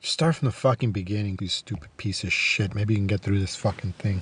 Start from the fucking beginning, you stupid piece of shit. Maybe you can get through this fucking thing.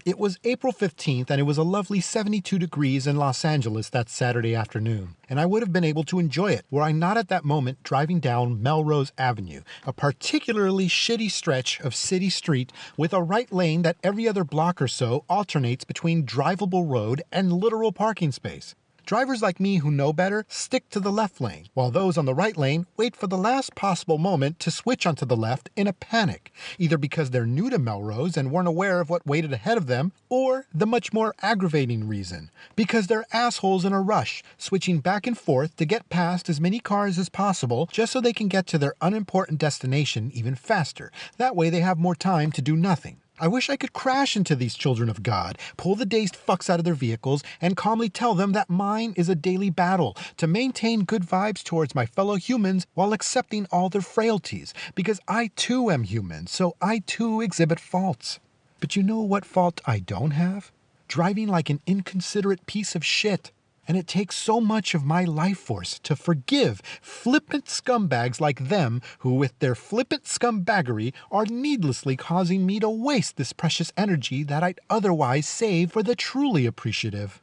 It was April 15th, and it was a lovely 72 degrees in Los Angeles that Saturday afternoon, and I would have been able to enjoy it were I not at that moment driving down Melrose Avenue, a particularly shitty stretch of city street with a right lane that every other block or so alternates between drivable road and literal parking space. Drivers like me who know better stick to the left lane, while those on the right lane wait for the last possible moment to switch onto the left in a panic, either because they're new to Melrose and weren't aware of what waited ahead of them, or the much more aggravating reason, because they're assholes in a rush, switching back and forth to get past as many cars as possible just so they can get to their unimportant destination even faster. That way they have more time to do nothing. I wish I could crash into these children of God, pull the dazed fucks out of their vehicles, and calmly tell them that mine is a daily battle to maintain good vibes towards my fellow humans while accepting all their frailties, because I too am human, so I too exhibit faults. But you know what fault I don't have? Driving like an inconsiderate piece of shit. And it takes so much of my life force to forgive flippant scumbags like them who, with their flippant scumbaggery, are needlessly causing me to waste this precious energy that I'd otherwise save for the truly appreciative.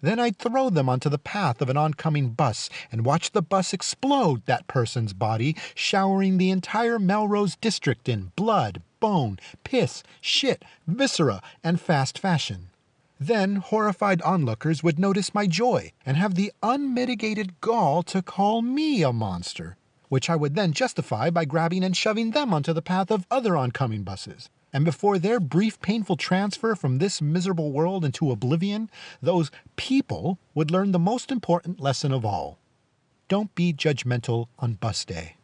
Then I'd throw them onto the path of an oncoming bus and watch the bus explode that person's body, showering the entire Melrose district in blood, bone, piss, shit, viscera, and fast fashion. Then horrified onlookers would notice my joy and have the unmitigated gall to call me a monster, which I would then justify by grabbing and shoving them onto the path of other oncoming buses. And before their brief painful transfer from this miserable world into oblivion, those people would learn the most important lesson of all. Don't be judgmental on bus day.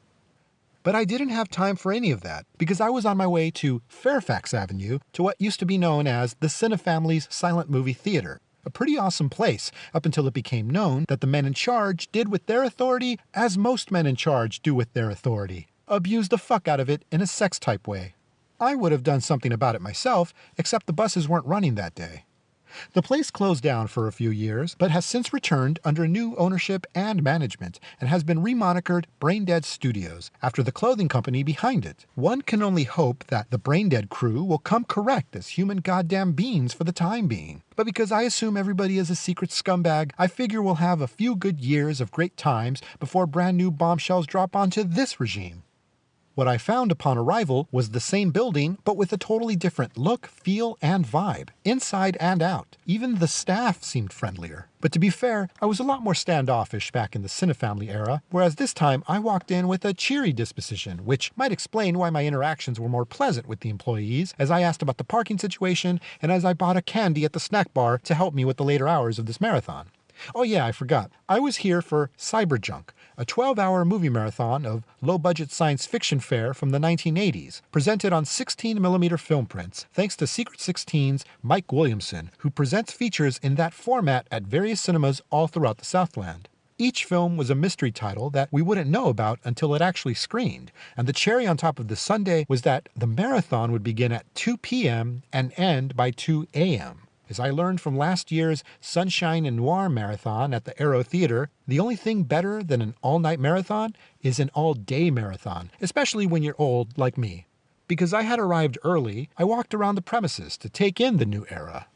But I didn't have time for any of that, because I was on my way to Fairfax Avenue to what used to be known as the Cinefamily's Silent Movie Theater, a pretty awesome place up until it became known that the men in charge did with their authority as most men in charge do with their authority, abuse the fuck out of it in a sex-type way. I would have done something about it myself, except the buses weren't running that day. The place closed down for a few years, but has since returned under new ownership and management, and has been remonikered Braindead Studios, after the clothing company behind it. One can only hope that the Braindead crew will come correct as human goddamn beings for the time being. But because I assume everybody is a secret scumbag, I figure we'll have a few good years of great times before brand new bombshells drop onto this regime. What I found upon arrival was the same building, but with a totally different look, feel, and vibe, inside and out. Even the staff seemed friendlier. But to be fair, I was a lot more standoffish back in the Cinefamily era, whereas this time I walked in with a cheery disposition, which might explain why my interactions were more pleasant with the employees, as I asked about the parking situation, and as I bought a candy at the snack bar to help me with the later hours of this marathon. Oh yeah, I forgot. I was here for Cyberjunk, a 12-hour movie marathon of low-budget science fiction fare from the 1980s, presented on 16mm film prints, thanks to Secret 16's Mike Williamson, who presents features in that format at various cinemas all throughout the Southland. Each film was a mystery title that we wouldn't know about until it actually screened, and the cherry on top of the sundae was that the marathon would begin at 2 p.m. and end by 2 a.m. As I learned from last year's Sunshine and Noir marathon at the Aero Theater, the only thing better than an all-night marathon is an all-day marathon, especially when you're old like me. Because I had arrived early, I walked around the premises to take in the new era.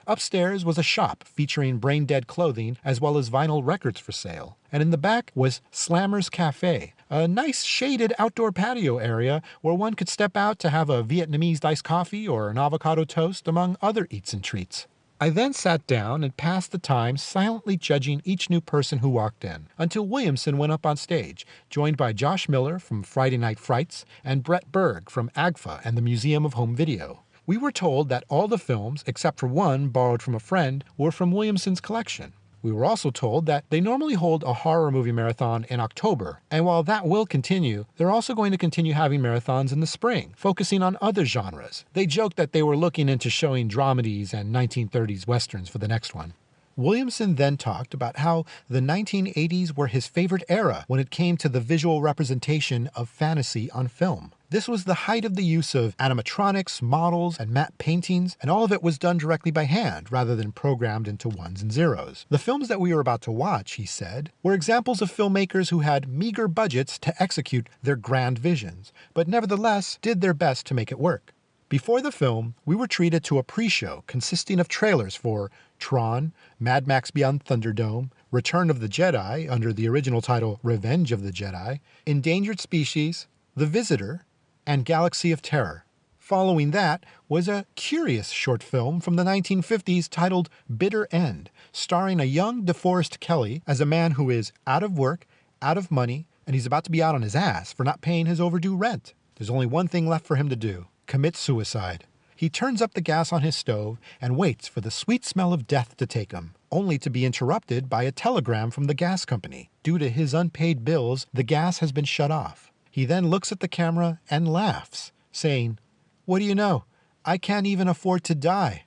Upstairs was a shop featuring brain-dead clothing as well as vinyl records for sale, and in the back was Slammer's Cafe, a nice shaded outdoor patio area where one could step out to have a Vietnamese iced coffee or an avocado toast among other eats and treats. I then sat down and passed the time silently judging each new person who walked in, until Williamson went up on stage, joined by Josh Miller from Friday Night Frights and Brett Berg from AGFA and the Museum of Home Video. We were told that all the films, except for one borrowed from a friend, were from Williamson's collection. We were also told that they normally hold a horror movie marathon in October, and while that will continue, they're also going to continue having marathons in the spring, focusing on other genres. They joked that they were looking into showing dramedies and 1930s westerns for the next one. Williamson then talked about how the 1980s were his favorite era when it came to the visual representation of fantasy on film. This was the height of the use of animatronics, models, and matte paintings, and all of it was done directly by hand rather than programmed into ones and zeros. The films that we were about to watch, he said, were examples of filmmakers who had meager budgets to execute their grand visions, but nevertheless did their best to make it work. Before the film, we were treated to a pre-show consisting of trailers for Tron, Mad Max Beyond Thunderdome, Return of the Jedi under the original title Revenge of the Jedi, Endangered Species, The Visitor, and Galaxy of Terror. Following that was a curious short film from the 1950s titled Bitter End, starring a young DeForest Kelley as a man who is out of work, out of money, and he's about to be out on his ass for not paying his overdue rent. There's only one thing left for him to do: commit suicide. He turns up the gas on his stove and waits for the sweet smell of death to take him, only to be interrupted by a telegram from the gas company. Due to his unpaid bills, the gas has been shut off. He then looks at the camera and laughs, saying, "What do you know? I can't even afford to die."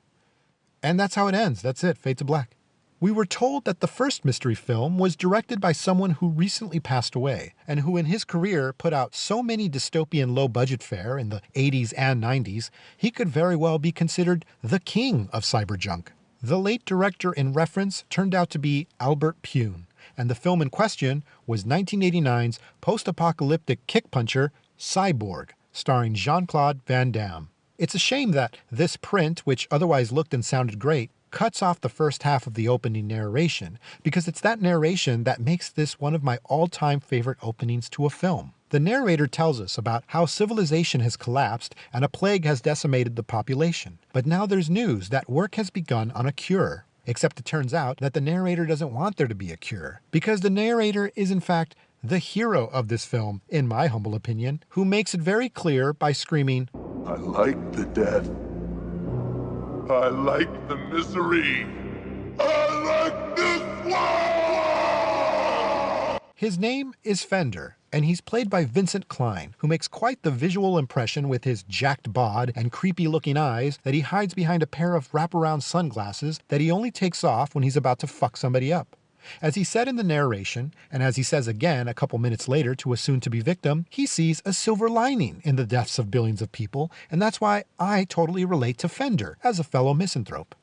And that's how it ends. That's it. Fade to black. We were told that the first mystery film was directed by someone who recently passed away, and who in his career put out so many dystopian low-budget fare in the 80s and 90s, he could very well be considered the king of cyberjunk. The late director in reference turned out to be Albert Pune, and the film in question was 1989's post-apocalyptic kick-puncher Cyborg, starring Jean-Claude Van Damme. It's a shame that this print, which otherwise looked and sounded great, cuts off the first half of the opening narration, because it's that narration that makes this one of my all-time favorite openings to a film. The narrator tells us about how civilization has collapsed and a plague has decimated the population. But now there's news that work has begun on a cure. Except it turns out that the narrator doesn't want there to be a cure, because the narrator is in fact the hero of this film, in my humble opinion, who makes it very clear by screaming, "I like the death. I like the misery. I like this world!" His name is Fender, and he's played by Vincent Klein, who makes quite the visual impression with his jacked bod and creepy-looking eyes that he hides behind a pair of wraparound sunglasses that he only takes off when he's about to fuck somebody up. As he said in the narration, and as he says again a couple minutes later to a soon-to-be victim, he sees a silver lining in the deaths of billions of people, and that's why I totally relate to Fender as a fellow misanthrope.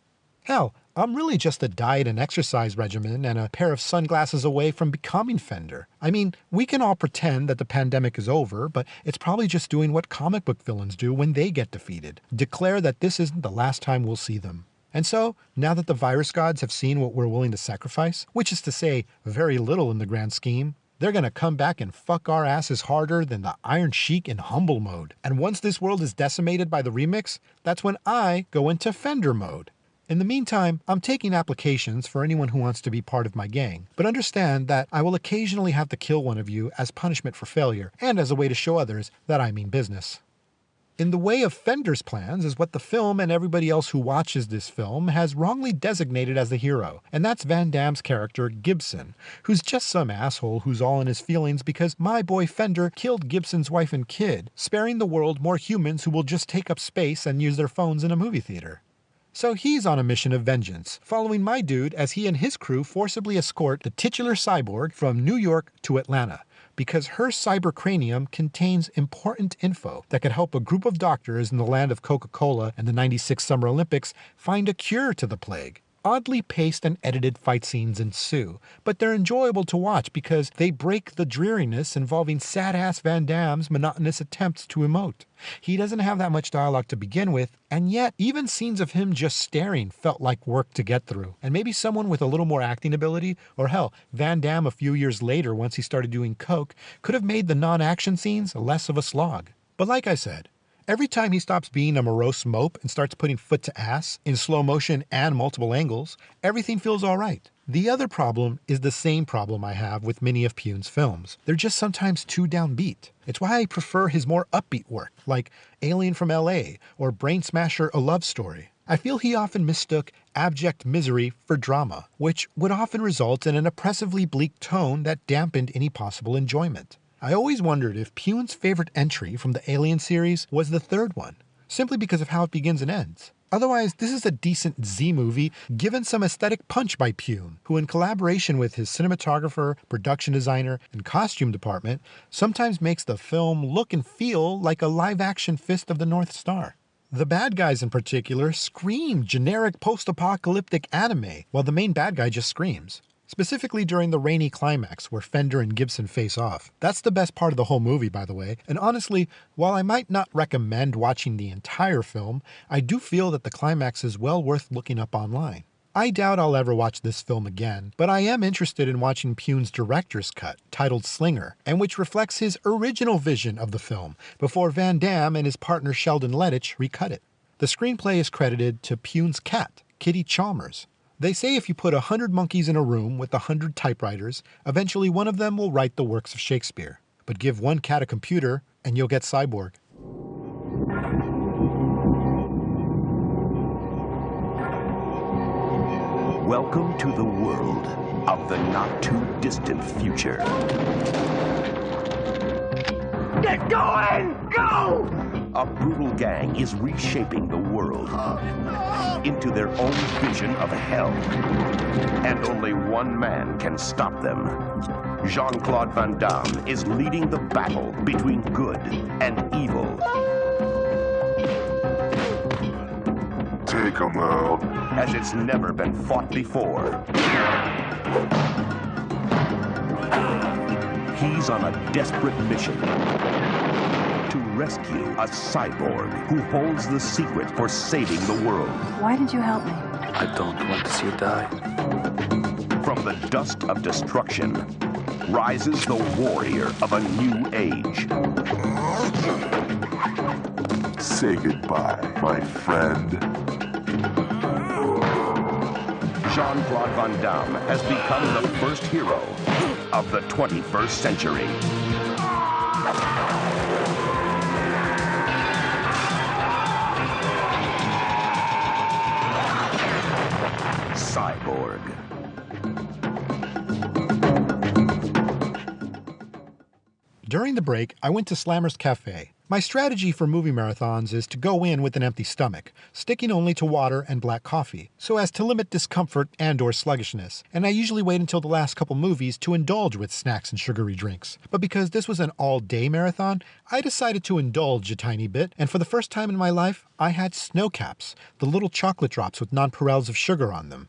Hell, I'm really just a diet and exercise regimen and a pair of sunglasses away from becoming Fender. I mean, we can all pretend that the pandemic is over, but it's probably just doing what comic book villains do when they get defeated: declare that this isn't the last time we'll see them. And so, now that the virus gods have seen what we're willing to sacrifice, which is to say, very little in the grand scheme, they're gonna come back and fuck our asses harder than the Iron Sheik in humble mode. And once this world is decimated by the remix, that's when I go into Fender mode. In the meantime, I'm taking applications for anyone who wants to be part of my gang, but understand that I will occasionally have to kill one of you as punishment for failure, and as a way to show others that I mean business. In the way of Fender's plans is what the film and everybody else who watches this film has wrongly designated as the hero, and that's Van Damme's character Gibson, who's just some asshole who's all in his feelings because my boy Fender killed Gibson's wife and kid, sparing the world more humans who will just take up space and use their phones in a movie theater. So he's on a mission of vengeance, following my dude as he and his crew forcibly escort the titular cyborg from New York to Atlanta, because her cybercranium contains important info that could help a group of doctors in the land of Coca-Cola and the '96 Summer Olympics find a cure to the plague. Oddly paced and edited fight scenes ensue, but they're enjoyable to watch because they break the dreariness involving sad-ass Van Damme's monotonous attempts to emote. He doesn't have that much dialogue to begin with, and yet even scenes of him just staring felt like work to get through. And maybe someone with a little more acting ability, or hell, Van Damme a few years later once he started doing coke, could have made the non-action scenes less of a slog. But like I said, every time he stops being a morose mope and starts putting foot to ass, in slow motion and multiple angles, everything feels alright. The other problem is the same problem I have with many of Pune's films. They're just sometimes too downbeat. It's why I prefer his more upbeat work, like Alien from LA or Brain Smasher: A Love Story. I feel he often mistook abject misery for drama, which would often result in an oppressively bleak tone that dampened any possible enjoyment. I always wondered if Pune's favorite entry from the Alien series was the third one, simply because of how it begins and ends. Otherwise, this is a decent Z movie given some aesthetic punch by Pune, who in collaboration with his cinematographer, production designer, and costume department sometimes makes the film look and feel like a live-action Fist of the North Star. The bad guys in particular scream generic post-apocalyptic anime, while the main bad guy just screams. Specifically during the rainy climax where Fender and Gibson face off. That's the best part of the whole movie, by the way, and honestly, while I might not recommend watching the entire film, I do feel that the climax is well worth looking up online. I doubt I'll ever watch this film again, but I am interested in watching Pune's director's cut, titled Slinger, and which reflects his original vision of the film, before Van Damme and his partner Sheldon Lettich recut it. The screenplay is credited to Pune's cat, Kitty Chalmers. They say if you put 100 monkeys in a room with 100 typewriters, eventually one of them will write the works of Shakespeare. But give one cat a computer, and you'll get Cyborg. Welcome to the world of the not-too-distant future. Get going! Go! A brutal gang is reshaping the world into their own vision of hell. And only one man can stop them. Jean-Claude Van Damme is leading the battle between good and evil. Take 'em out. As it's never been fought before. He's on a desperate mission to rescue a cyborg who holds the secret for saving the world. Why did you help me? I don't want to see you die. From the dust of destruction rises the warrior of a new age. Say goodbye, my friend. Jean-Claude Van Damme has become the first hero of the 21st century. Cyborg. During the break, I went to Slammer's Cafe. My strategy for movie marathons is to go in with an empty stomach, sticking only to water and black coffee, so as to limit discomfort and/or sluggishness, and I usually wait until the last couple movies to indulge with snacks and sugary drinks. But because this was an all-day marathon, I decided to indulge a tiny bit, and for the first time in my life, I had snow caps, the little chocolate drops with nonpareils of sugar on them.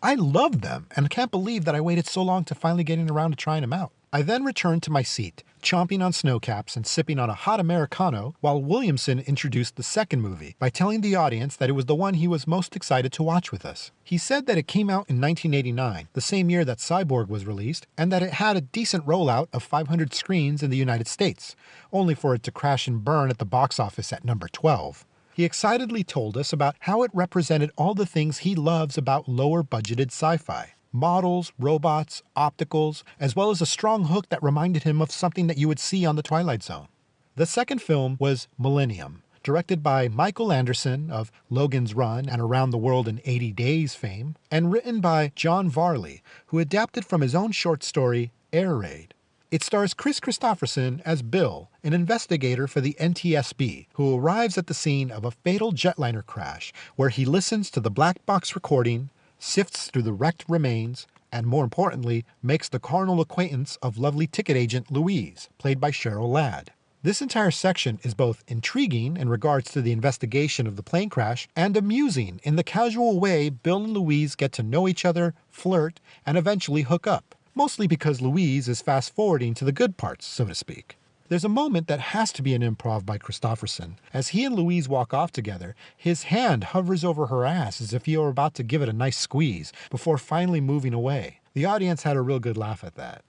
I loved them, and can't believe that I waited so long to finally getting around to trying them out. I then returned to my seat, chomping on snow caps and sipping on a hot Americano, while Williamson introduced the second movie by telling the audience that it was the one he was most excited to watch with us. He said that it came out in 1989, the same year that Cyborg was released, and that it had a decent rollout of 500 screens in the United States, only for it to crash and burn at the box office at number 12. He excitedly told us about how it represented all the things he loves about lower-budgeted sci-fi. Models, robots, opticals, as well as a strong hook that reminded him of something that you would see on The Twilight Zone. The second film was Millennium, directed by Michael Anderson of Logan's Run and Around the World in 80 Days fame, and written by John Varley, who adapted from his own short story, Air Raid. It stars Chris Christopherson as Bill, an investigator for the NTSB, who arrives at the scene of a fatal jetliner crash, where he listens to the black box recording, sifts through the wrecked remains, and more importantly, makes the carnal acquaintance of lovely ticket agent Louise, played by Cheryl Ladd. This entire section is both intriguing in regards to the investigation of the plane crash and amusing in the casual way Bill and Louise get to know each other, flirt, and eventually hook up, mostly because Louise is fast-forwarding to the good parts, so to speak. There's a moment that has to be an improv by Christopherson. As he and Louise walk off together, his hand hovers over her ass as if he were about to give it a nice squeeze, before finally moving away. The audience had a real good laugh at that.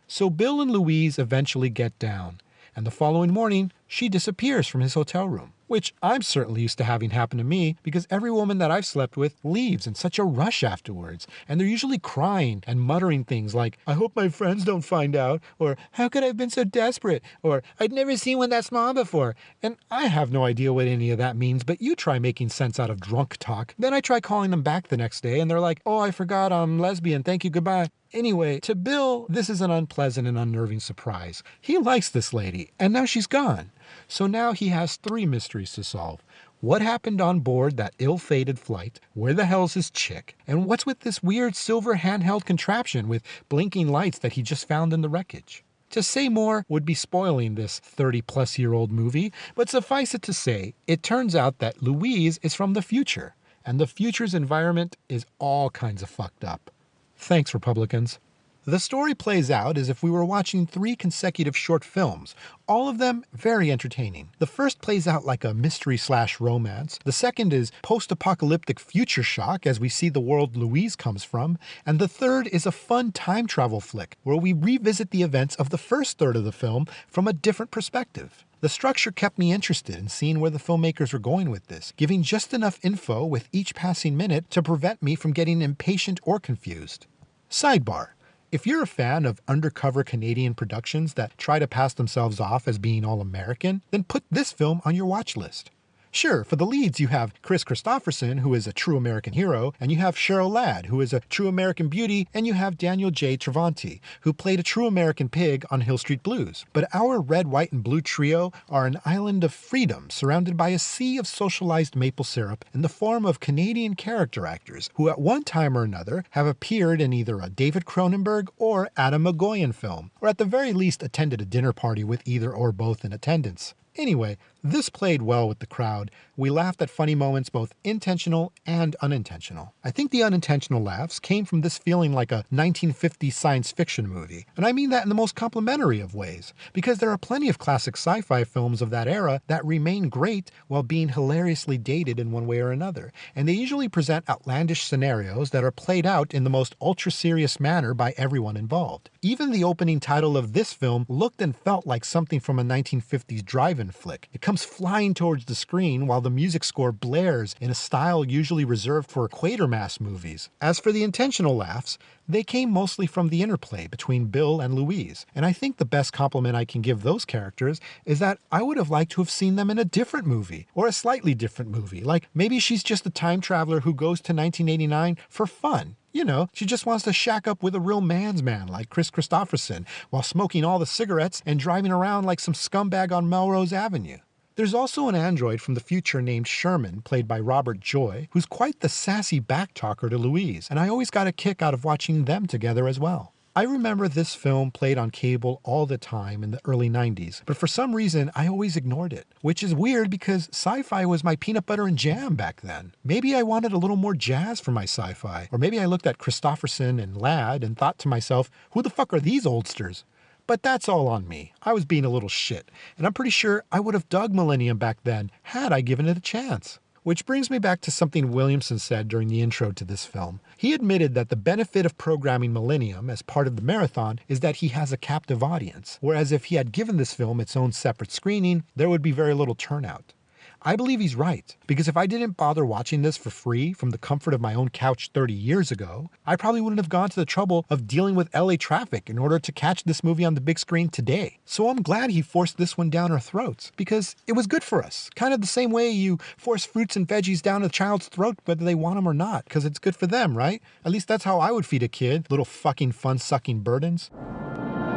So Bill and Louise eventually get down, and the following morning, she disappears from his hotel room. Which I'm certainly used to having happen to me, because every woman that I've slept with leaves in such a rush afterwards, and they're usually crying and muttering things like, "I hope my friends don't find out," or "How could I have been so desperate?" or "I'd never seen one that small before." And I have no idea what any of that means, but you try making sense out of drunk talk. Then I try calling them back the next day, and they're like, "Oh, I forgot I'm lesbian, thank you, goodbye." Anyway, to Bill, this is an unpleasant and unnerving surprise. He likes this lady, and now she's gone. So now he has 3 mysteries to solve. What happened on board that ill-fated flight? Where the hell's his chick? And what's with this weird silver handheld contraption with blinking lights that he just found in the wreckage? To say more would be spoiling this 30-plus-year-old movie, but suffice it to say, it turns out that Louise is from the future, and the future's environment is all kinds of fucked up. Thanks, Republicans. The story plays out as if we were watching 3 consecutive short films, all of them very entertaining. The first plays out like a mystery/romance, the second is post-apocalyptic future shock as we see the world Louise comes from, and the third is a fun time travel flick where we revisit the events of the first third of the film from a different perspective. The structure kept me interested in seeing where the filmmakers were going with this, giving just enough info with each passing minute to prevent me from getting impatient or confused. Sidebar. If you're a fan of undercover Canadian productions that try to pass themselves off as being all American, then put this film on your watch list. Sure, for the leads you have Chris Christopherson, who is a true American hero, and you have Cheryl Ladd, who is a true American beauty, and you have Daniel J. Travanti, who played a true American pig on Hill Street Blues. But our red, white, and blue trio are an island of freedom surrounded by a sea of socialized maple syrup in the form of Canadian character actors who at one time or another have appeared in either a David Cronenberg or Adam McGoyan film, or at the very least attended a dinner party with either or both in attendance. Anyway, this played well with the crowd. We laughed at funny moments, both intentional and unintentional. I think the unintentional laughs came from this feeling like a 1950s science fiction movie. And I mean that in the most complimentary of ways, because there are plenty of classic sci-fi films of that era that remain great while being hilariously dated in one way or another. And they usually present outlandish scenarios that are played out in the most ultra-serious manner by everyone involved. Even the opening title of this film looked and felt like something from a 1950s drive-in flick. It comes flying towards the screen while the music score blares in a style usually reserved for Quatermass movies. As for the intentional laughs, they came mostly from the interplay between Bill and Louise, and I think the best compliment I can give those characters is that I would have liked to have seen them in a different movie, or a slightly different movie, like maybe she's just a time traveler who goes to 1989 for fun. You know, she just wants to shack up with a real man's man like Chris Christopherson while smoking all the cigarettes and driving around like some scumbag on Melrose Avenue. There's also an android from the future named Sherman, played by Robert Joy, who's quite the sassy backtalker to Louise, and I always got a kick out of watching them together as well. I remember this film played on cable all the time in the early 90s, but for some reason I always ignored it, which is weird because sci-fi was my peanut butter and jam back then. Maybe I wanted a little more jazz for my sci-fi, or maybe I looked at Christopherson and Ladd and thought to myself, who the fuck are these oldsters? But that's all on me. I was being a little shit, and I'm pretty sure I would have dug Millennium back then had I given it a chance. Which brings me back to something Williamson said during the intro to this film. He admitted that the benefit of programming Millennium as part of the marathon is that he has a captive audience, whereas if he had given this film its own separate screening, there would be very little turnout. I believe he's right, because if I didn't bother watching this for free from the comfort of my own couch 30 years ago, I probably wouldn't have gone to the trouble of dealing with LA traffic in order to catch this movie on the big screen today. So I'm glad he forced this one down our throats, because it was good for us. Kind of the same way you force fruits and veggies down a child's throat whether they want them or not, because it's good for them, right? At least that's how I would feed a kid, little fucking fun-sucking burdens.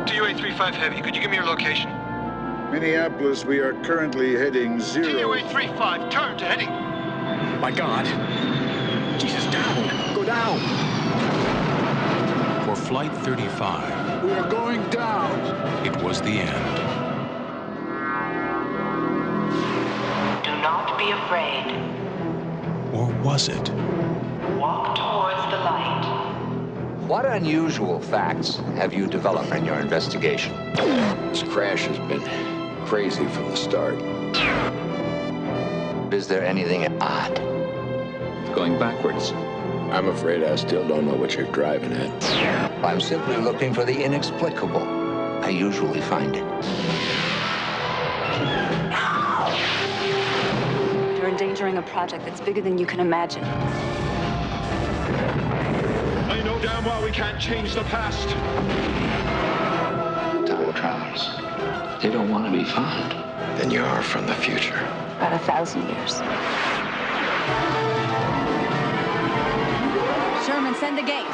TU-835 Heavy, could you give me your location? Minneapolis, we are currently heading 0. TU-835, turn to heading. My God. Jesus, down. Go down. For Flight 35, We are going down. it was the end. Do not be afraid. Or was it? Walk towards the light. What unusual facts have you developed in your investigation? This crash has been crazy from the start. Is there anything odd? Going backwards. I'm afraid I still don't know what you're driving at. I'm simply looking for the inexplicable. I usually find it. You're endangering a project that's bigger than you can imagine. I know damn well we can't change the past. Time travelers. They don't want to be found. Then you are from the future. About 1,000 years. Sherman, send the gate.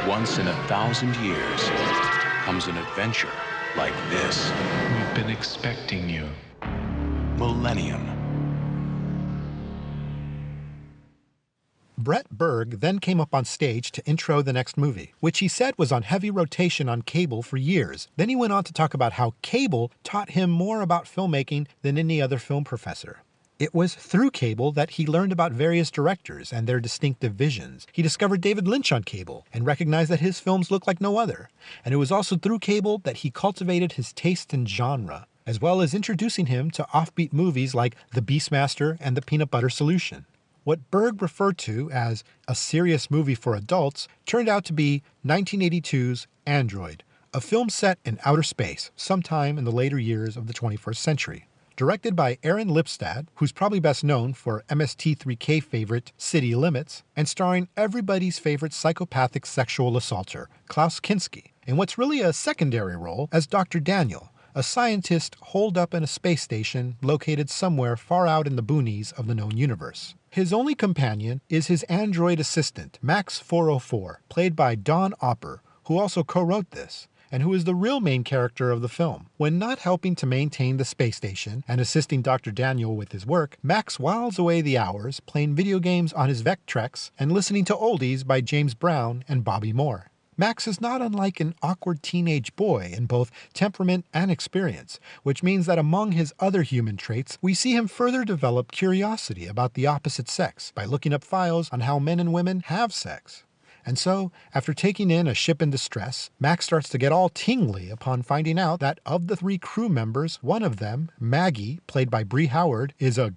Once in 1,000 years comes an adventure like this. We've been expecting you. Millennium. Brett Berg then came up on stage to intro the next movie, which he said was on heavy rotation on cable for years. Then he went on to talk about how cable taught him more about filmmaking than any other film professor. It was through cable that he learned about various directors and their distinctive visions. He discovered David Lynch on cable and recognized that his films looked like no other. And it was also through cable that he cultivated his taste in genre, as well as introducing him to offbeat movies like The Beastmaster and The Peanut Butter Solution. What Berg referred to as a serious movie for adults turned out to be 1982's Android, a film set in outer space sometime in the later years of the 21st century. Directed by Aaron Lipstadt, who's probably best known for MST3K favorite City Limits, and starring everybody's favorite psychopathic sexual assaulter, Klaus Kinski, in what's really a secondary role as Dr. Daniel, a scientist holed up in a space station located somewhere far out in the boonies of the known universe. His only companion is his android assistant, Max 404, played by Don Opper, who also co-wrote this, and who is the real main character of the film. When not helping to maintain the space station and assisting Dr. Daniel with his work, Max whiles away the hours playing video games on his Vectrex and listening to oldies by James Brown and Bobby Moore. Max is not unlike an awkward teenage boy in both temperament and experience, which means that among his other human traits, we see him further develop curiosity about the opposite sex by looking up files on how men and women have sex. And so, after taking in a ship in distress, Max starts to get all tingly upon finding out that of the 3 crew members, one of them, Maggie, played by Bree Howard, is a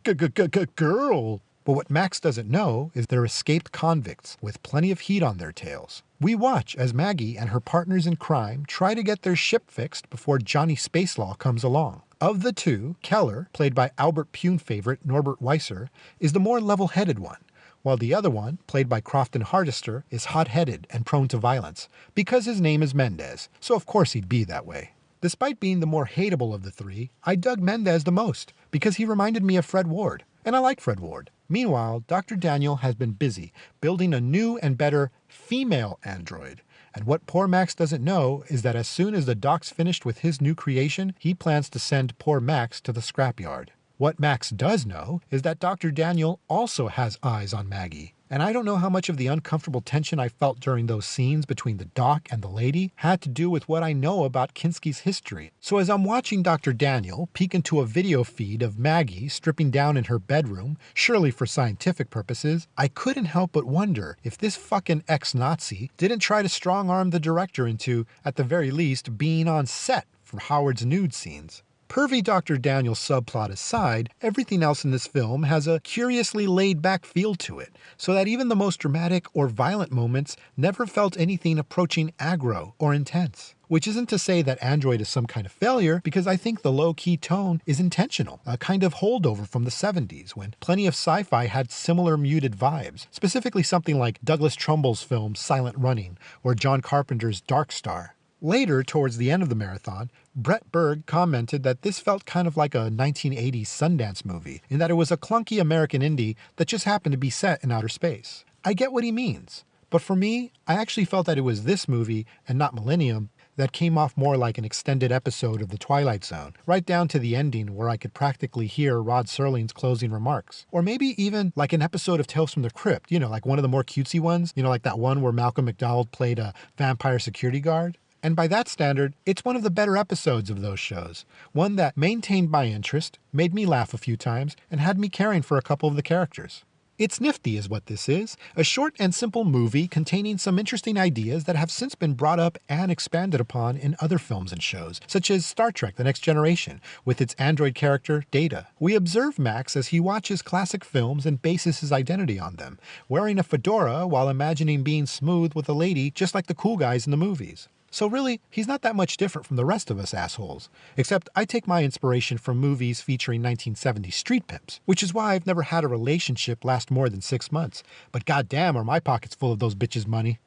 girl. But what Max doesn't know is they're escaped convicts with plenty of heat on their tails. We watch as Maggie and her partners in crime try to get their ship fixed before Johnny Spacelaw comes along. Of the 2, Keller, played by Albert Pune favorite Norbert Weiser, is the more level-headed one, while the other one, played by Crofton Hardister, is hot-headed and prone to violence, because his name is Mendez, so of course he'd be that way. Despite being the more hateable of the 3, I dug Mendez the most, because he reminded me of Fred Ward, and I like Fred Ward. Meanwhile, Dr. Daniel has been busy building a new and better female android, and what poor Max doesn't know is that as soon as the doc's finished with his new creation, he plans to send poor Max to the scrapyard. What Max does know is that Dr. Daniel also has eyes on Maggie, and I don't know how much of the uncomfortable tension I felt during those scenes between the doc and the lady had to do with what I know about Kinski's history. So as I'm watching Dr. Daniel peek into a video feed of Maggie stripping down in her bedroom, surely for scientific purposes, I couldn't help but wonder if this fucking ex-Nazi didn't try to strong-arm the director into, at the very least, being on set for Howard's nude scenes. Pervy Dr. Daniel subplot aside, everything else in this film has a curiously laid-back feel to it, so that even the most dramatic or violent moments never felt anything approaching aggro or intense. Which isn't to say that Android is some kind of failure, because I think the low-key tone is intentional, a kind of holdover from the 70s, when plenty of sci-fi had similar muted vibes, specifically something like Douglas Trumbull's film Silent Running, or John Carpenter's Dark Star. Later, towards the end of the marathon, Brett Berg commented that this felt kind of like a 1980s Sundance movie, in that it was a clunky American indie that just happened to be set in outer space. I get what he means, but for me, I actually felt that it was this movie, and not Millennium, that came off more like an extended episode of The Twilight Zone, right down to the ending where I could practically hear Rod Serling's closing remarks. Or maybe even like an episode of Tales from the Crypt, like one of the more cutesy ones, like that one where Malcolm McDowell played a vampire security guard. And by that standard, it's one of the better episodes of those shows. One that maintained my interest, made me laugh a few times, and had me caring for a couple of the characters. It's nifty is what this is, a short and simple movie containing some interesting ideas that have since been brought up and expanded upon in other films and shows, such as Star Trek The Next Generation, with its android character, Data. We observe Max as he watches classic films and bases his identity on them, wearing a fedora while imagining being smooth with a lady just like the cool guys in the movies. So really, he's not that much different from the rest of us assholes, except I take my inspiration from movies featuring 1970s street pimps, which is why I've never had a relationship last more than 6 months, but goddamn are my pockets full of those bitches' money.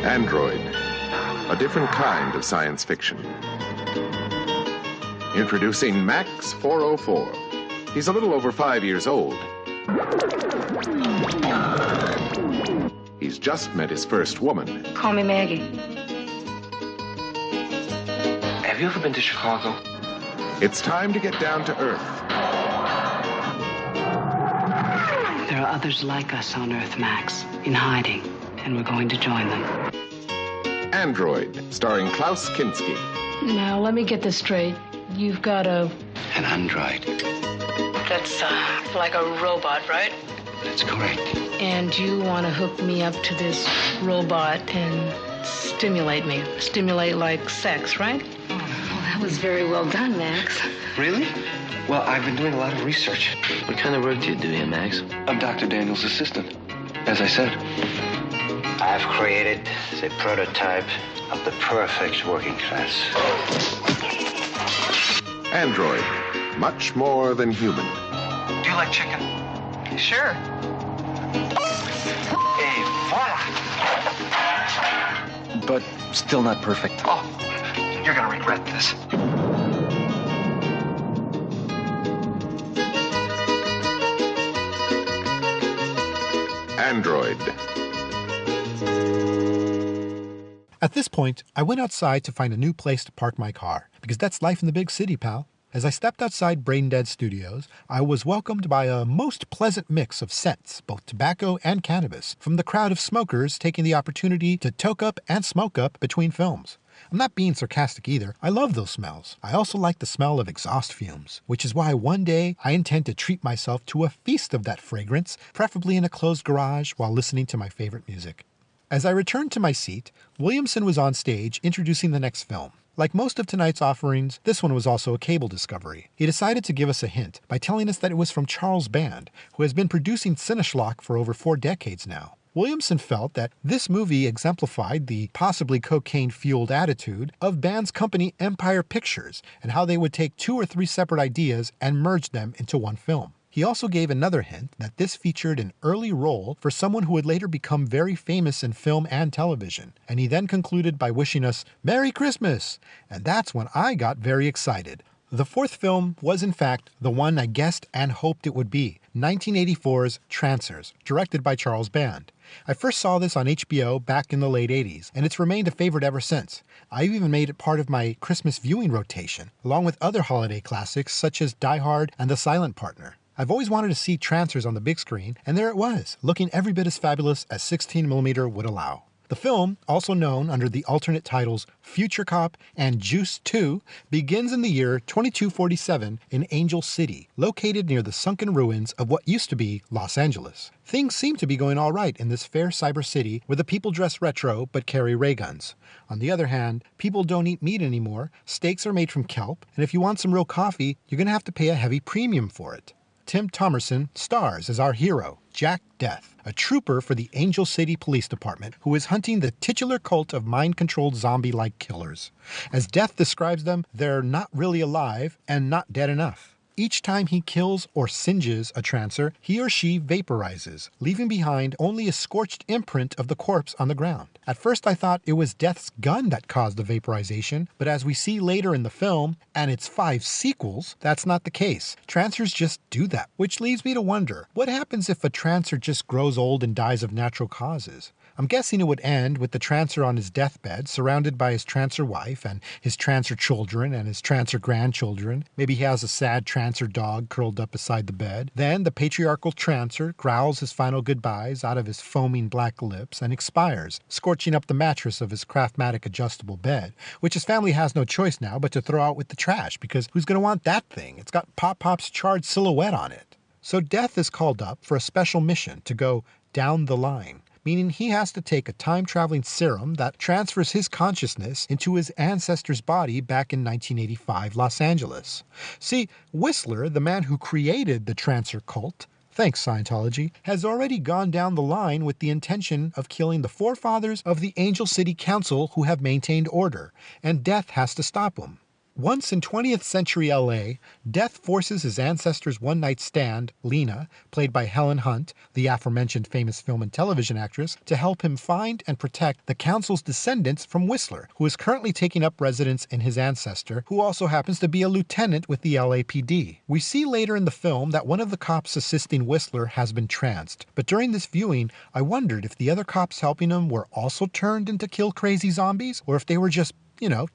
Android, a different kind of science fiction. Introducing Max 404. He's a little over 5 years old. He's just met his first woman. Call me Maggie. Have you ever been to Chicago? It's time to get down to Earth. There are others like us on Earth, Max, in hiding, and we're going to join them. Android, starring Klaus Kinski. Now, let me get this straight. You've got an android. That's like a robot, right? That's correct. And you want to hook me up to this robot and stimulate me. Stimulate like sex, right? Well, that was very well done, Max. Really? Well, I've been doing a lot of research. What kind of work do you do here, Max? I'm Dr. Daniel's assistant, as I said. I've created the prototype of the perfect working class. Android, much more than human. Do you like chicken? Sure. Hey, voila! But still not perfect. Oh, you're gonna regret this. Android. At this point, I went outside to find a new place to park my car, because that's life in the big city, pal. As I stepped outside Brain Dead Studios, I was welcomed by a most pleasant mix of scents, both tobacco and cannabis, from the crowd of smokers taking the opportunity to toke up and smoke up between films. I'm not being sarcastic either. I love those smells. I also like the smell of exhaust fumes, which is why one day I intend to treat myself to a feast of that fragrance, preferably in a closed garage while listening to my favorite music. As I returned to my seat, Williamson was on stage introducing the next film. Like most of tonight's offerings, this one was also a cable discovery. He decided to give us a hint by telling us that it was from Charles Band, who has been producing Cineschlock for over 4 decades now. Williamson felt that this movie exemplified the possibly cocaine-fueled attitude of Band's company Empire Pictures and how they would take 2 or 3 separate ideas and merge them into one film. He also gave another hint that this featured an early role for someone who would later become very famous in film and television, and he then concluded by wishing us Merry Christmas, and that's when I got very excited. The 4th film was in fact the one I guessed and hoped it would be, 1984's Trancers, directed by Charles Band. I first saw this on HBO back in the late 80s, and it's remained a favorite ever since. I've even made it part of my Christmas viewing rotation, along with other holiday classics such as Die Hard and The Silent Partner. I've always wanted to see Trancers on the big screen, and there it was, looking every bit as fabulous as 16mm would allow. The film, also known under the alternate titles Future Cop and Juice 2, begins in the year 2247 in Angel City, located near the sunken ruins of what used to be Los Angeles. Things seem to be going all right in this fair cyber city where the people dress retro but carry ray guns. On the other hand, people don't eat meat anymore, steaks are made from kelp, and if you want some real coffee, you're going to have to pay a heavy premium for it. Tim Thomerson stars as our hero, Jack Death, a trooper for the Angel City Police Department who is hunting the titular cult of mind-controlled zombie-like killers. As Death describes them, they're not really alive and not dead enough. Each time he kills or singes a trancer, he or she vaporizes, leaving behind only a scorched imprint of the corpse on the ground. At first I thought it was Death's gun that caused the vaporization, but as we see later in the film, and its 5 sequels, that's not the case. Trancers just do that, which leads me to wonder, what happens if a trancer just grows old and dies of natural causes? I'm guessing it would end with the trancer on his deathbed, surrounded by his trancer wife and his trancer children and his trancer grandchildren. Maybe he has a sad trancer dog curled up beside the bed. Then the patriarchal trancer growls his final goodbyes out of his foaming black lips and expires, scorching up the mattress of his Craftmatic adjustable bed, which his family has no choice now but to throw out with the trash, because who's going to want that thing? It's got Pop Pop's charred silhouette on it. So Death is called up for a special mission to go down the line, meaning he has to take a time-traveling serum that transfers his consciousness into his ancestor's body back in 1985 Los Angeles. See, Whistler, the man who created the Trancer cult, thanks Scientology, has already gone down the line with the intention of killing the forefathers of the Angel City Council who have maintained order, and Death has to stop him. Once in 20th century LA, Death forces his ancestor's one-night stand, Lena, played by Helen Hunt, the aforementioned famous film and television actress, to help him find and protect the council's descendants from Whistler, who is currently taking up residence in his ancestor, who also happens to be a lieutenant with the LAPD. We see later in the film that one of the cops assisting Whistler has been tranced, but during this viewing, I wondered if the other cops helping him were also turned into kill-crazy zombies, or if they were just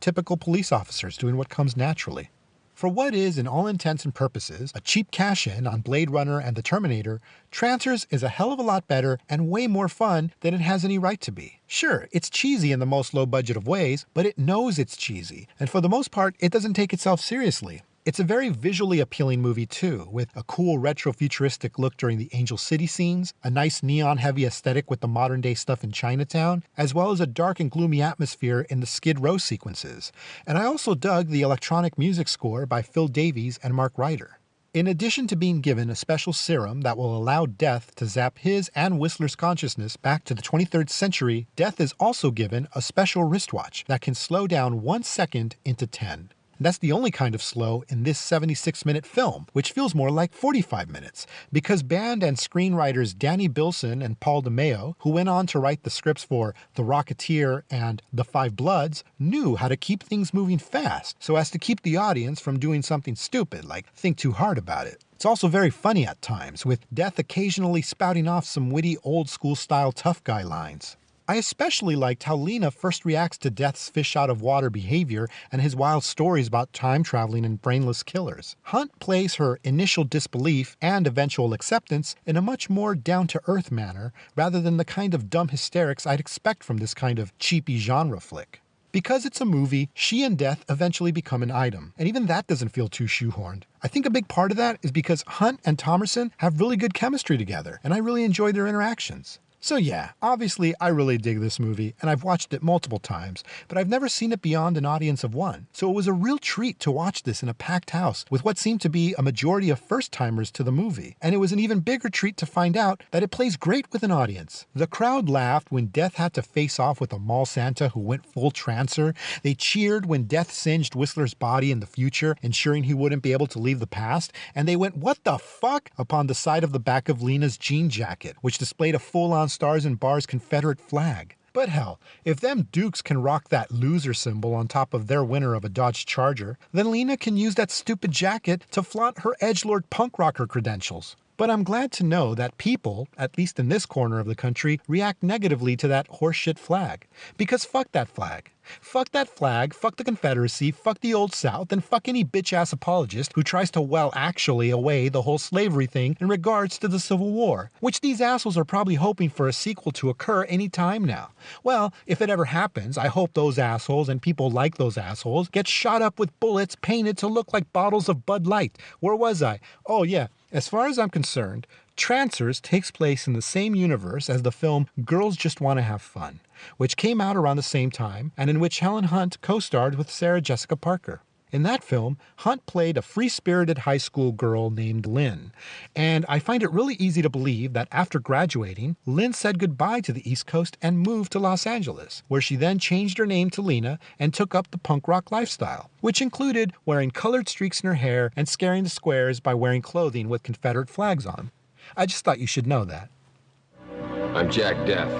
typical police officers doing what comes naturally. For what is, in all intents and purposes, a cheap cash-in on Blade Runner and the Terminator, Trancers is a hell of a lot better and way more fun than it has any right to be. Sure, it's cheesy in the most low-budget of ways, but it knows it's cheesy, and for the most part, it doesn't take itself seriously. It's a very visually appealing movie too, with a cool retro-futuristic look during the Angel City scenes, a nice neon-heavy aesthetic with the modern-day stuff in Chinatown, as well as a dark and gloomy atmosphere in the Skid Row sequences. And I also dug the electronic music score by Phil Davies and Mark Ryder. In addition to being given a special serum that will allow Death to zap his and Whistler's consciousness back to the 23rd century, Death is also given a special wristwatch that can slow down 1 second into 10. That's the only kind of slow in this 76-minute film, which feels more like 45 minutes, because band and screenwriters Danny Bilson and Paul DeMeo, who went on to write the scripts for The Rocketeer and The Five Bloods, knew how to keep things moving fast so as to keep the audience from doing something stupid, like think too hard about it. It's also very funny at times, with Death occasionally spouting off some witty old-school style tough guy lines. I especially liked how Lena first reacts to Death's fish-out-of-water behavior and his wild stories about time traveling and brainless killers. Hunt plays her initial disbelief and eventual acceptance in a much more down-to-earth manner, rather than the kind of dumb hysterics I'd expect from this kind of cheapy genre flick. Because it's a movie, she and Death eventually become an item, and even that doesn't feel too shoehorned. I think a big part of that is because Hunt and Thomerson have really good chemistry together, and I really enjoy their interactions. So yeah, obviously I really dig this movie, and I've watched it multiple times, but I've never seen it beyond an audience of one. So it was a real treat to watch this in a packed house with what seemed to be a majority of first-timers to the movie. And it was an even bigger treat to find out that it plays great with an audience. The crowd laughed when Death had to face off with a mall Santa who went full Trancer. They cheered when Death singed Whistler's body in the future, ensuring he wouldn't be able to leave the past. And they went, "What the fuck?" upon the side of the back of Lena's jean jacket, which displayed a full-on Stars and Bars Confederate flag. But hell, if them Dukes can rock that loser symbol on top of their winner of a Dodge Charger, then Lena can use that stupid jacket to flaunt her edgelord punk rocker credentials. But I'm glad to know that people, at least in this corner of the country, react negatively to that horseshit flag. Because fuck that flag. Fuck that flag, fuck the Confederacy, fuck the Old South, and fuck any bitch-ass apologist who tries to actually away the whole slavery thing in regards to the Civil War, which these assholes are probably hoping for a sequel to occur any time now. Well, if it ever happens, I hope those assholes and people like those assholes get shot up with bullets painted to look like bottles of Bud Light. Where was I? Oh yeah, as far as I'm concerned, Trancers takes place in the same universe as the film Girls Just Want to Have Fun, which came out around the same time and in which Helen Hunt co-starred with Sarah Jessica Parker. In that film, Hunt played a free-spirited high school girl named Lynn, and I find it really easy to believe that after graduating, Lynn said goodbye to the East Coast and moved to Los Angeles, where she then changed her name to Lena and took up the punk rock lifestyle, which included wearing colored streaks in her hair and scaring the squares by wearing clothing with Confederate flags on. I just thought you should know that. I'm Jack Death.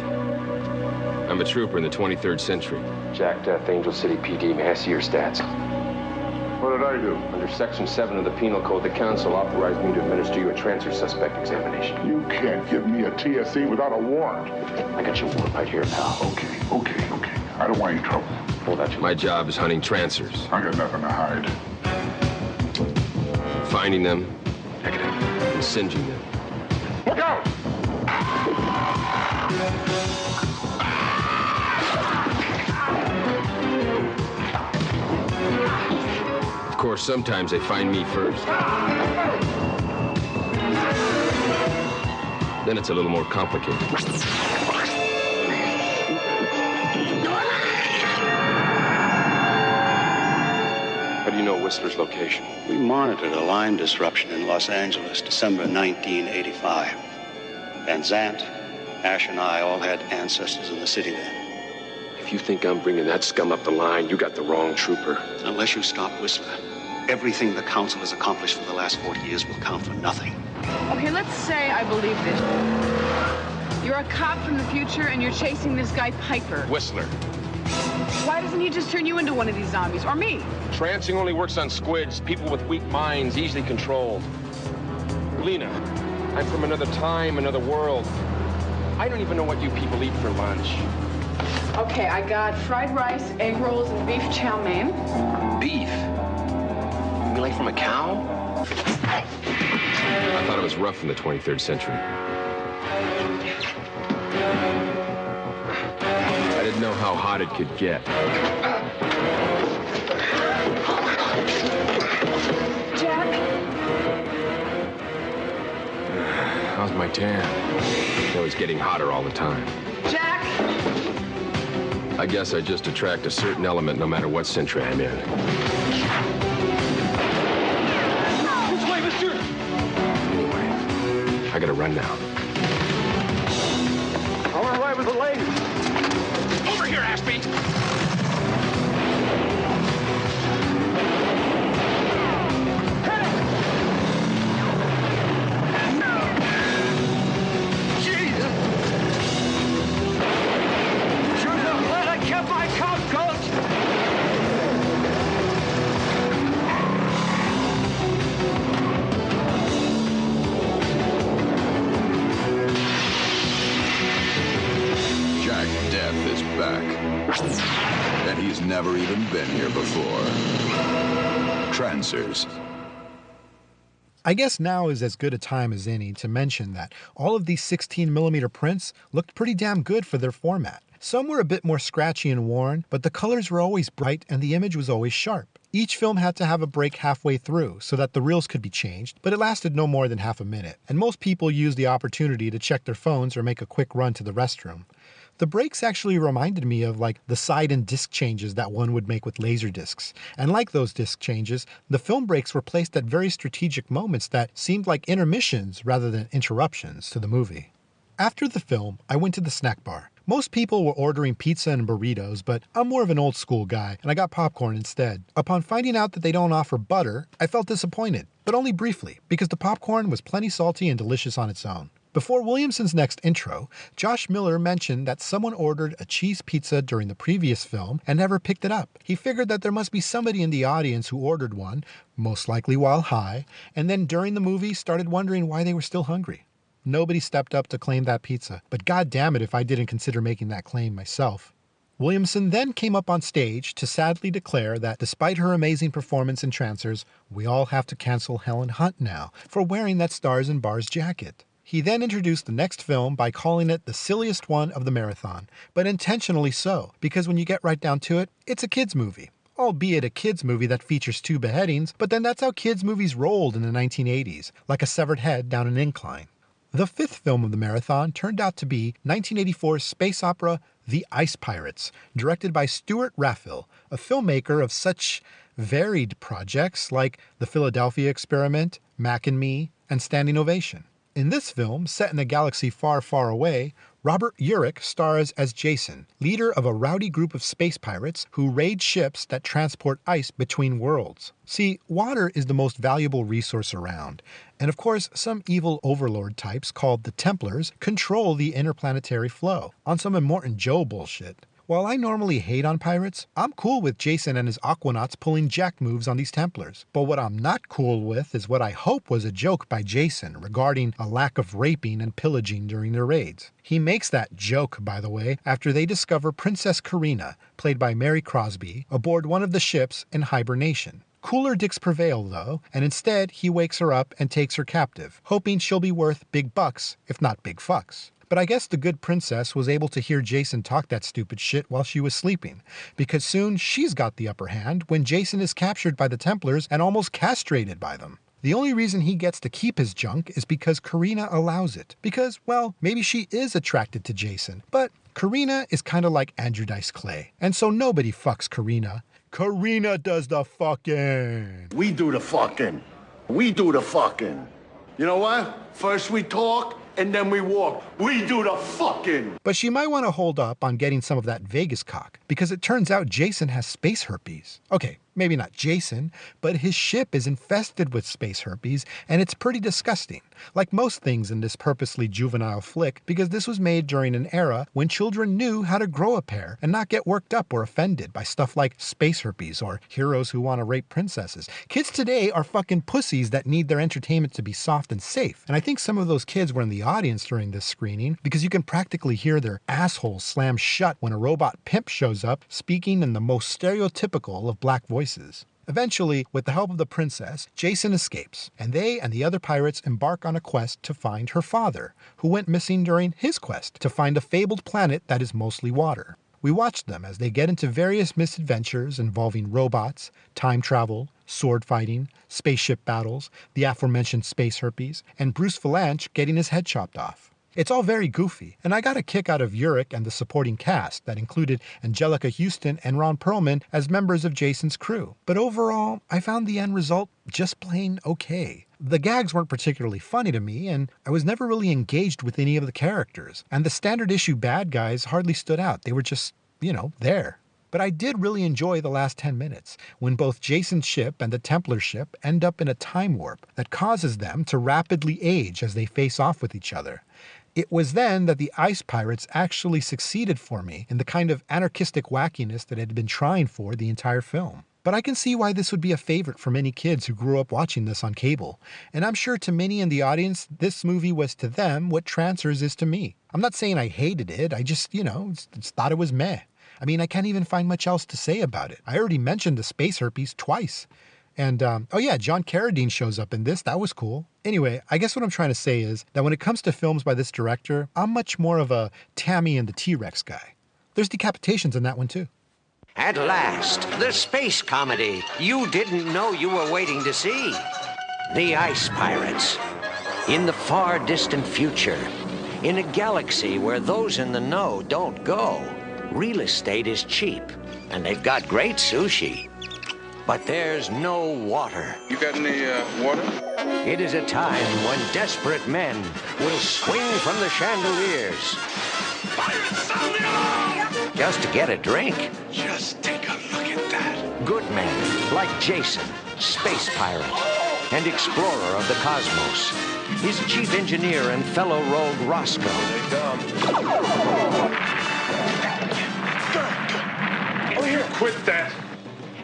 I'm a trooper in the 23rd century. Jack Death, Angel City PD. May I see your stats? What did I do? Under Section 7 of the Penal Code, the Council authorized me to administer you a transfer suspect examination. You can't give me a TSE without a warrant. I got your warrant right here, pal. Okay. I don't want any trouble. Hold that. My job is hunting Trancers. I got nothing to hide. Finding them, and singeing them. Look out! Of course, sometimes they find me first. Then it's a little more complicated. How do you know Whistler's location? We monitored a line disruption in Los Angeles, December 1985. Van Zandt, Ash, and I all had ancestors in the city then. If you think I'm bringing that scum up the line, you got the wrong trooper. Unless you stop Whistler, everything the Council has accomplished for the last 40 years will count for nothing. Okay, let's say I believe this. You're a cop from the future and you're chasing this guy Piper. Whistler. Why doesn't he just turn you into one of these zombies, or me? Trancing only works on squids, people with weak minds, easily controlled. Lena, I'm from another time, another world. I don't even know what you people eat for lunch. Okay, I got fried rice, egg rolls, and beef chow mein. Beef? You mean like from a cow? I thought it was rough in the 23rd century. I didn't know how hot it could get. Jack? How's my tan? It was getting hotter all the time. Jack? I guess I just attract a certain element no matter what century I'm in. Which way, mister? Anyway, I gotta run now. I want to ride with the ladies. Over here, Ashby! And he's never even been here before. Trancers. I guess now is as good a time as any to mention that all of these 16mm prints looked pretty damn good for their format. Some were a bit more scratchy and worn, but the colors were always bright and the image was always sharp. Each film had to have a break halfway through so that the reels could be changed, but it lasted no more than half a minute, and most people used the opportunity to check their phones or make a quick run to the restroom. The breaks actually reminded me of like the side and disc changes that one would make with laser discs. And like those disc changes, the film breaks were placed at very strategic moments that seemed like intermissions rather than interruptions to the movie. After the film, I went to the snack bar. Most people were ordering pizza and burritos, but I'm more of an old school guy and I got popcorn instead. Upon finding out that they don't offer butter, I felt disappointed, but only briefly, because the popcorn was plenty salty and delicious on its own. Before Williamson's next intro, Josh Miller mentioned that someone ordered a cheese pizza during the previous film and never picked it up. He figured that there must be somebody in the audience who ordered one, most likely while high, and then during the movie started wondering why they were still hungry. Nobody stepped up to claim that pizza, but god damn it if I didn't consider making that claim myself. Williamson then came up on stage to sadly declare that despite her amazing performance in Trancers, we all have to cancel Helen Hunt now for wearing that Stars and Bars jacket. He then introduced the next film by calling it the silliest one of the marathon, but intentionally so, because when you get right down to it, it's a kids movie. Albeit a kids movie that features 2 beheadings, but then that's how kids movies rolled in the 1980s, like a severed head down an incline. The 5th film of the marathon turned out to be 1984's space opera The Ice Pirates, directed by Stuart Raffill, a filmmaker of such varied projects like The Philadelphia Experiment, Mac and Me, and Standing Ovation. In this film, set in a galaxy far, far away, Robert Urich stars as Jason, leader of a rowdy group of space pirates who raid ships that transport ice between worlds. See, water is the most valuable resource around, and of course some evil overlord types called the Templars control the interplanetary flow, on some Immortan Joe bullshit. While I normally hate on pirates, I'm cool with Jason and his Aquanauts pulling jack moves on these Templars. But what I'm not cool with is what I hope was a joke by Jason regarding a lack of raping and pillaging during their raids. He makes that joke, by the way, after they discover Princess Karina, played by Mary Crosby, aboard one of the ships in hibernation. Cooler dicks prevail, though, and instead he wakes her up and takes her captive, hoping she'll be worth big bucks, if not big fucks. But I guess the good princess was able to hear Jason talk that stupid shit while she was sleeping, because soon she's got the upper hand when Jason is captured by the Templars and almost castrated by them. The only reason he gets to keep his junk is because Karina allows it. Because, well, maybe she is attracted to Jason, but Karina is kind of like Andrew Dice Clay, and so nobody fucks Karina. Karina does the fucking. We do the fucking. We do the fucking. You know what? First we talk, and then we walk. We do the fucking. But she might want to hold up on getting some of that Vegas cock, because it turns out Jason has space herpes. Okay, maybe not Jason, but his ship is infested with space herpes, and it's pretty disgusting. Like most things in this purposely juvenile flick, because this was made during an era when children knew how to grow a pair and not get worked up or offended by stuff like space herpes or heroes who want to rape princesses. Kids today are fucking pussies that need their entertainment to be soft and safe. And I think some of those kids were in the audience during this screening because you can practically hear their assholes slam shut when a robot pimp shows up speaking in the most stereotypical of black voices. Eventually, with the help of the princess, Jason escapes, and they and the other pirates embark on a quest to find her father, who went missing during his quest to find a fabled planet that is mostly water. We watch them as they get into various misadventures involving robots, time travel, sword fighting, spaceship battles, the aforementioned space herpes, and Bruce Valanche getting his head chopped off. It's all very goofy, and I got a kick out of Urich and the supporting cast that included Angelica Houston and Ron Perlman as members of Jason's crew. But overall, I found the end result just plain okay. The gags weren't particularly funny to me, and I was never really engaged with any of the characters. And the standard issue bad guys hardly stood out. They were just, there. But I did really enjoy the last 10 minutes, when both Jason's ship and the Templar ship end up in a time warp that causes them to rapidly age as they face off with each other. It was then that the Ice Pirates actually succeeded for me in the kind of anarchistic wackiness that I had been trying for the entire film. But I can see why this would be a favorite for many kids who grew up watching this on cable. And I'm sure to many in the audience, this movie was to them what Trancers is to me. I'm not saying I hated it, I just, just thought it was meh. I mean, I can't even find much else to say about it. I already mentioned the space herpes twice. And, oh yeah, John Carradine shows up in this. That was cool. Anyway, I guess what I'm trying to say is that when it comes to films by this director, I'm much more of a Tammy and the T-Rex guy. There's decapitations in that one too. At last, the space comedy you didn't know you were waiting to see. The Ice Pirates. In the far distant future, in a galaxy where those in the know don't go, real estate is cheap, and they've got great sushi. But there's no water. You got any water? It is a time when desperate men will swing from the chandeliers just to get a drink. Just take a look at that. Good men like Jason, space pirate and explorer of the cosmos. His chief engineer and fellow rogue Roscoe. There they come. Oh, here, quit that.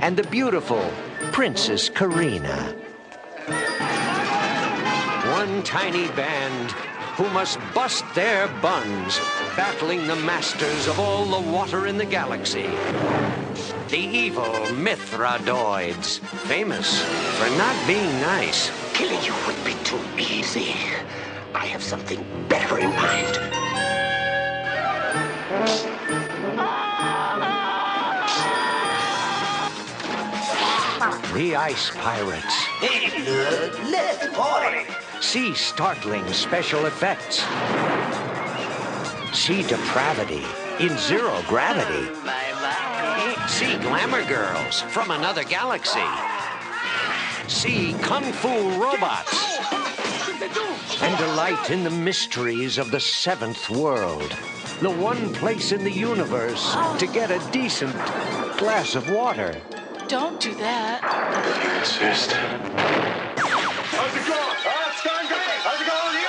And the beautiful Princess Karina. One tiny band who must bust their buns, battling the masters of all the water in the galaxy. The evil Mithradoids, famous for not being nice. Killing you would be too easy. I have something better in mind. The Ice Pirates. See startling special effects. See depravity in zero gravity. See glamour girls from another galaxy. See kung fu robots. And delight in the mysteries of the seventh world. The one place in the universe to get a decent glass of water. Don't do that. You insist. How's it going? It's going great. How's it going with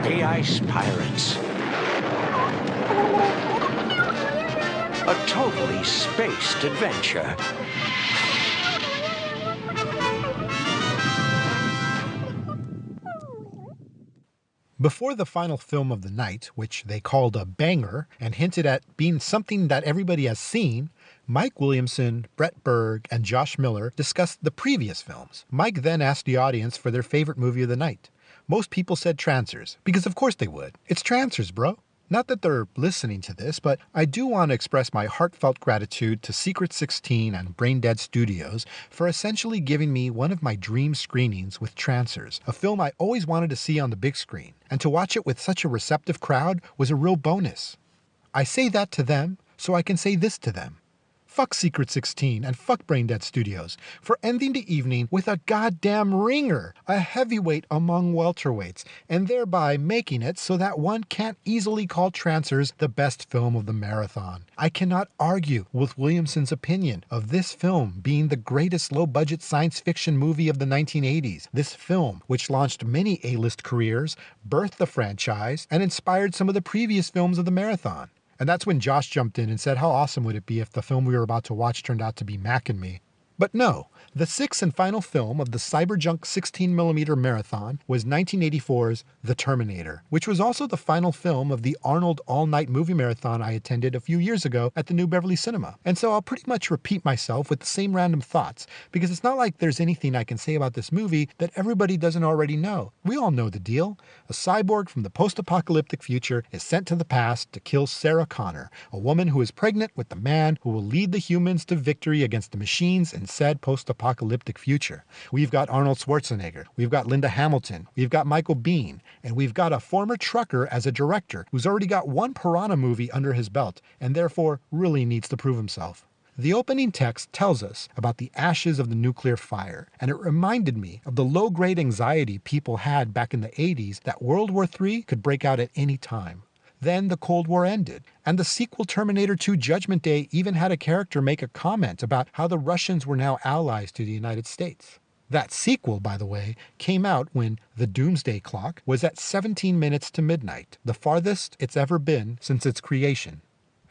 you? The Ice Pirates. A totally spaced adventure. Before the final film of the night, which they called a banger and hinted at being something that everybody has seen, Mike Williamson, Brett Berg, and Josh Miller discussed the previous films. Mike then asked the audience for their favorite movie of the night. Most people said Trancers, because of course they would. It's Trancers, bro. Not that they're listening to this, but I do want to express my heartfelt gratitude to Secret 16 and Braindead Studios for essentially giving me one of my dream screenings with Trancers, a film I always wanted to see on the big screen, and to watch it with such a receptive crowd was a real bonus. I say that to them so I can say this to them. Fuck Secret 16 and fuck Braindead Studios for ending the evening with a goddamn ringer, a heavyweight among welterweights, and thereby making it so that one can't easily call Trancers the best film of the marathon. I cannot argue with Williamson's opinion of this film being the greatest low-budget science fiction movie of the 1980s. This film, which launched many A-list careers, birthed the franchise, and inspired some of the previous films of the marathon. And that's when Josh jumped in and said how awesome would it be if the film we were about to watch turned out to be Mac and Me. But no, the sixth and final film of the Cyberjunk 16mm marathon was 1984's The Terminator, which was also the final film of the Arnold all-night movie marathon I attended a few years ago at the New Beverly Cinema. And so I'll pretty much repeat myself with the same random thoughts, because it's not like there's anything I can say about this movie that everybody doesn't already know. We all know the deal. A cyborg from the post-apocalyptic future is sent to the past to kill Sarah Connor, a woman who is pregnant with the man who will lead the humans to victory against the machines in said post-apocalyptic future. We've got Arnold Schwarzenegger, we've got Linda Hamilton, we've got Michael Biehn, and we've got a former trucker as a director who's already got one Piranha movie under his belt and therefore really needs to prove himself. The opening text tells us about the ashes of the nuclear fire, and it reminded me of the low-grade anxiety people had back in the 80s that World War III could break out at any time. Then the Cold War ended, and the sequel Terminator 2 Judgment Day even had a character make a comment about how the Russians were now allies to the United States. That sequel, by the way, came out when the Doomsday Clock was at 17 minutes to midnight, the farthest it's ever been since its creation.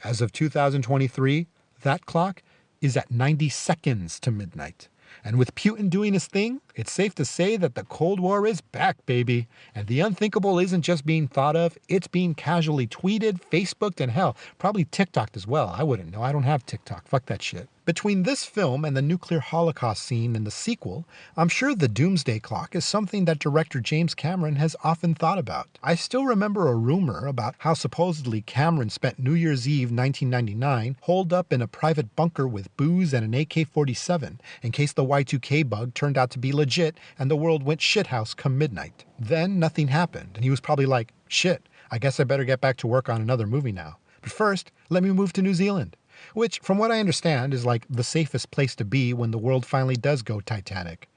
As of 2023, that clock is at 90 seconds to midnight. And with Putin doing his thing, it's safe to say that the Cold War is back, baby. And the unthinkable isn't just being thought of, it's being casually tweeted, Facebooked, and hell, probably TikToked as well. I wouldn't know. I don't have TikTok. Fuck that shit. Between this film and the nuclear holocaust scene in the sequel, I'm sure the Doomsday Clock is something that director James Cameron has often thought about. I still remember a rumor about how supposedly Cameron spent New Year's Eve 1999 holed up in a private bunker with booze and an AK-47 in case the Y2K bug turned out to be legit and the world went shithouse come midnight. Then nothing happened, and he was probably like, shit, I guess I better get back to work on another movie now. But first, let me move to New Zealand. Which, from what I understand, is like the safest place to be when the world finally does go Titanic.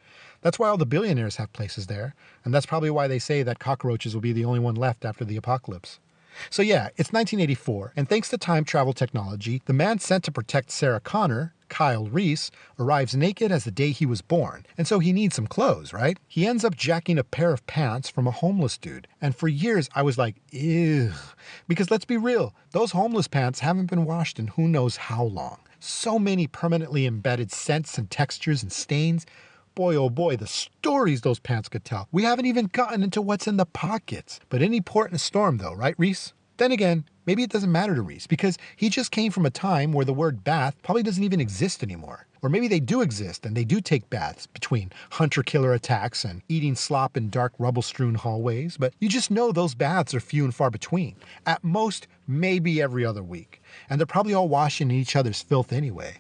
That's why all the billionaires have places there, and that's probably why they say that cockroaches will be the only one left after the apocalypse. So yeah, it's 1984, and thanks to time travel technology, the man sent to protect Sarah Connor, Kyle Reese, arrives naked as the day he was born, and so he needs some clothes, right? He ends up jacking a pair of pants from a homeless dude, and for years I was like, ew. Because let's be real, those homeless pants haven't been washed in who knows how long. So many permanently embedded scents and textures and stains. Boy, oh boy, the stories those pants could tell. We haven't even gotten into what's in the pockets. But any port in a storm though, right, Reese? Then again, maybe it doesn't matter to Reese because he just came from a time where the word bath probably doesn't even exist anymore. Or maybe they do exist and they do take baths between hunter-killer attacks and eating slop in dark rubble-strewn hallways, but you just know those baths are few and far between. At most, maybe every other week. And they're probably all washing in each other's filth anyway.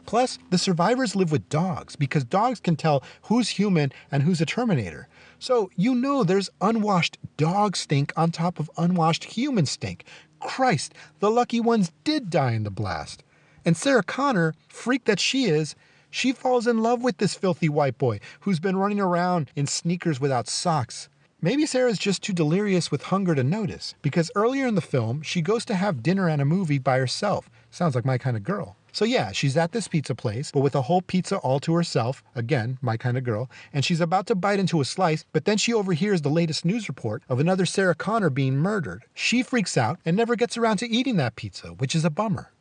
Plus, the survivors live with dogs because dogs can tell who's human and who's a Terminator. So you know there's unwashed dog stink on top of unwashed human stink. Christ, the lucky ones did die in the blast. And Sarah Connor, freak that she is, she falls in love with this filthy white boy who's been running around in sneakers without socks. Maybe Sarah's just too delirious with hunger to notice, because earlier in the film, she goes to have dinner and a movie by herself. Sounds like my kind of girl. So yeah, she's at this pizza place, but with a whole pizza all to herself, again, my kind of girl, and she's about to bite into a slice, but then she overhears the latest news report of another Sarah Connor being murdered. She freaks out and never gets around to eating that pizza, which is a bummer.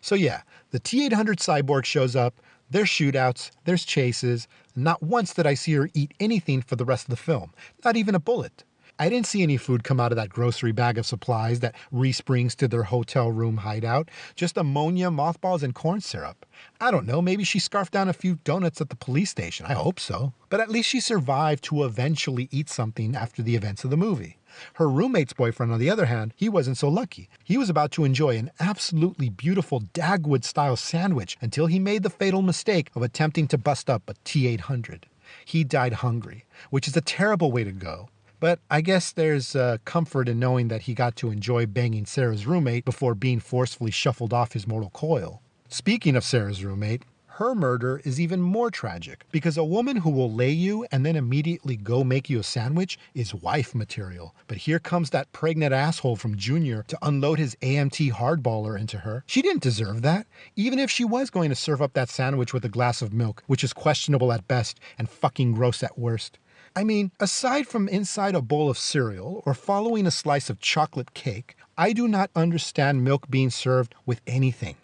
So yeah, the T-800 Cyborg shows up, there's shootouts, there's chases, and not once did I see her eat anything for the rest of the film, not even a bullet. I didn't see any food come out of that grocery bag of supplies that Reese brings to their hotel room hideout, just ammonia, mothballs, and corn syrup. I don't know, maybe she scarfed down a few donuts at the police station, I hope so. But at least she survived to eventually eat something after the events of the movie. Her roommate's boyfriend, on the other hand, he wasn't so lucky. He was about to enjoy an absolutely beautiful Dagwood-style sandwich until he made the fatal mistake of attempting to bust up a T-800. He died hungry, which is a terrible way to go. But I guess there's comfort in knowing that he got to enjoy banging Sarah's roommate before being forcefully shuffled off his mortal coil. Speaking of Sarah's roommate, her murder is even more tragic because a woman who will lay you and then immediately go make you a sandwich is wife material. But here comes that pregnant asshole from Junior to unload his AMT hardballer into her. She didn't deserve that, even if she was going to serve up that sandwich with a glass of milk, which is questionable at best and fucking gross at worst. I mean, aside from inside a bowl of cereal or following a slice of chocolate cake, I do not understand milk being served with anything.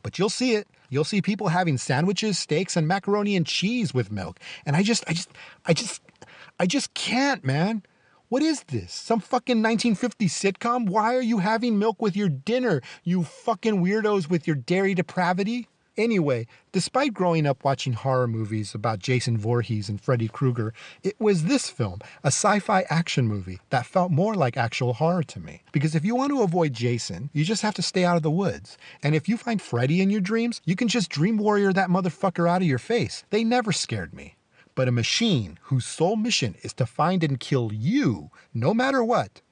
But you'll see it. You'll see people having sandwiches, steaks, and macaroni and cheese with milk. And I just can't, man. What is this? Some fucking 1950s sitcom? Why are you having milk with your dinner, you fucking weirdos with your dairy depravity? Anyway, despite growing up watching horror movies about Jason Voorhees and Freddy Krueger, it was this film, a sci-fi action movie, that felt more like actual horror to me. Because if you want to avoid Jason, you just have to stay out of the woods. And if you find Freddy in your dreams, you can just dream warrior that motherfucker out of your face. They never scared me. But a machine whose sole mission is to find and kill you, no matter what,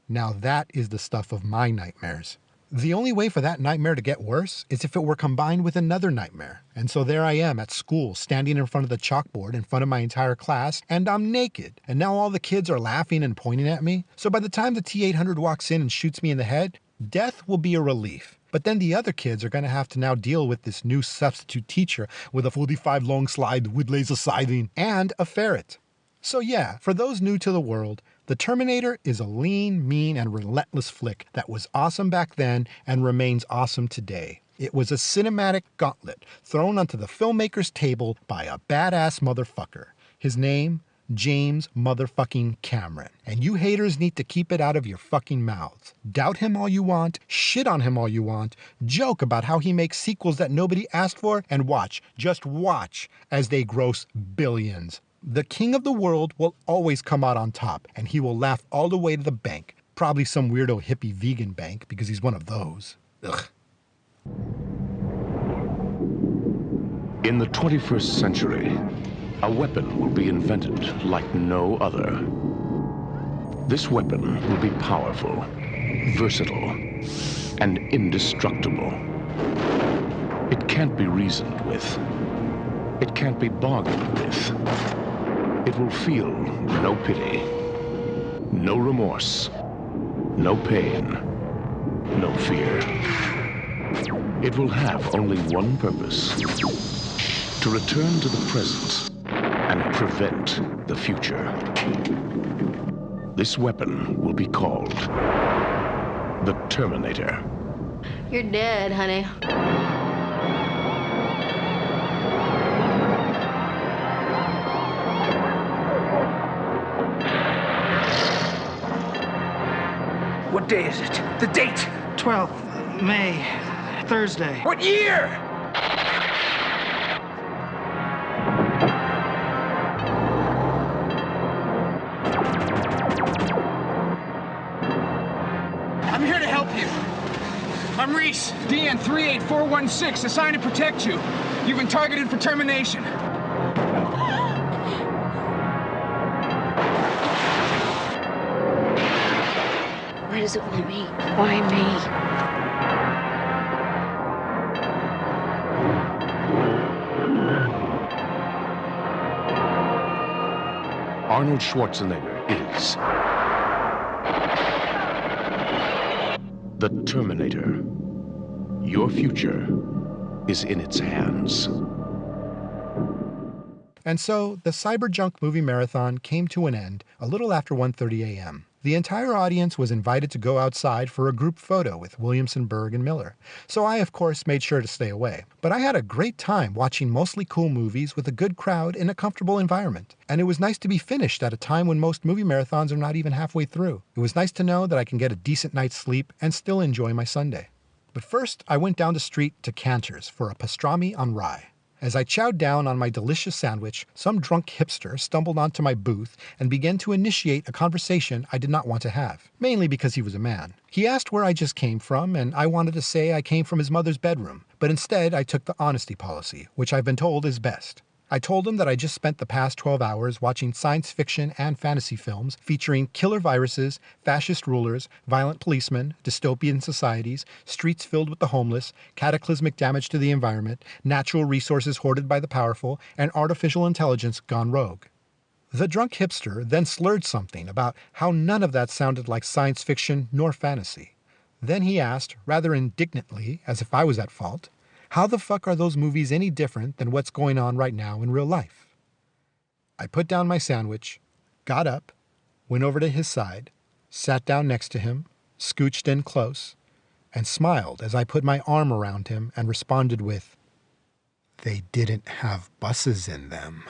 now that is the stuff of my nightmares. The only way for that nightmare to get worse is if it were combined with another nightmare. And so there I am at school, standing in front of the chalkboard in front of my entire class, and I'm naked. And now all the kids are laughing and pointing at me. So by the time the T-800 walks in and shoots me in the head, death will be a relief. But then the other kids are going to have to now deal with this new substitute teacher with a 45 long slide with laser sighting and a ferret. So yeah, for those new to the world, The Terminator is a lean, mean, and relentless flick that was awesome back then and remains awesome today. It was a cinematic gauntlet thrown onto the filmmaker's table by a badass motherfucker. His name, James motherfucking Cameron. And you haters need to keep it out of your fucking mouths. Doubt him all you want, shit on him all you want, joke about how he makes sequels that nobody asked for, and watch, just watch, as they gross billions. The king of the world will always come out on top, and he will laugh all the way to the bank. Probably some weirdo hippie vegan bank, because he's one of those. Ugh. In the 21st century, a weapon will be invented like no other. This weapon will be powerful, versatile, and indestructible. It can't be reasoned with. It can't be bargained with. It will feel no pity, no remorse, no pain, no fear. It will have only one purpose: to return to the present and prevent the future. This weapon will be called the Terminator. You're dead, honey. What day is it? The date! 12th May, Thursday. What year? I'm here to help you. I'm Reese, DN 38416, assigned to protect you. You've been targeted for termination. Why does it want me? Why me? Arnold Schwarzenegger is the Terminator. Your future is in its hands. And so, the Cyberjunk movie marathon came to an end a little after 1:30 a.m. The entire audience was invited to go outside for a group photo with Williamson, Berg, and Miller. So I, of course, made sure to stay away. But I had a great time watching mostly cool movies with a good crowd in a comfortable environment. And it was nice to be finished at a time when most movie marathons are not even halfway through. It was nice to know that I can get a decent night's sleep and still enjoy my Sunday. But first, I went down the street to Cantor's for a pastrami on rye. As I chowed down on my delicious sandwich, some drunk hipster stumbled onto my booth and began to initiate a conversation I did not want to have, mainly because he was a man. He asked where I just came from, and I wanted to say I came from his mother's bedroom, but instead I took the honesty policy, which I've been told is best. I told him that I just spent the past 12 hours watching science fiction and fantasy films featuring killer viruses, fascist rulers, violent policemen, dystopian societies, streets filled with the homeless, cataclysmic damage to the environment, natural resources hoarded by the powerful, and artificial intelligence gone rogue. The drunk hipster then slurred something about how none of that sounded like science fiction nor fantasy. Then he asked, rather indignantly, as if I was at fault, how the fuck are those movies any different than what's going on right now in real life? I put down my sandwich, got up, went over to his side, sat down next to him, scooched in close, and smiled as I put my arm around him and responded with, "They didn't have buses in them."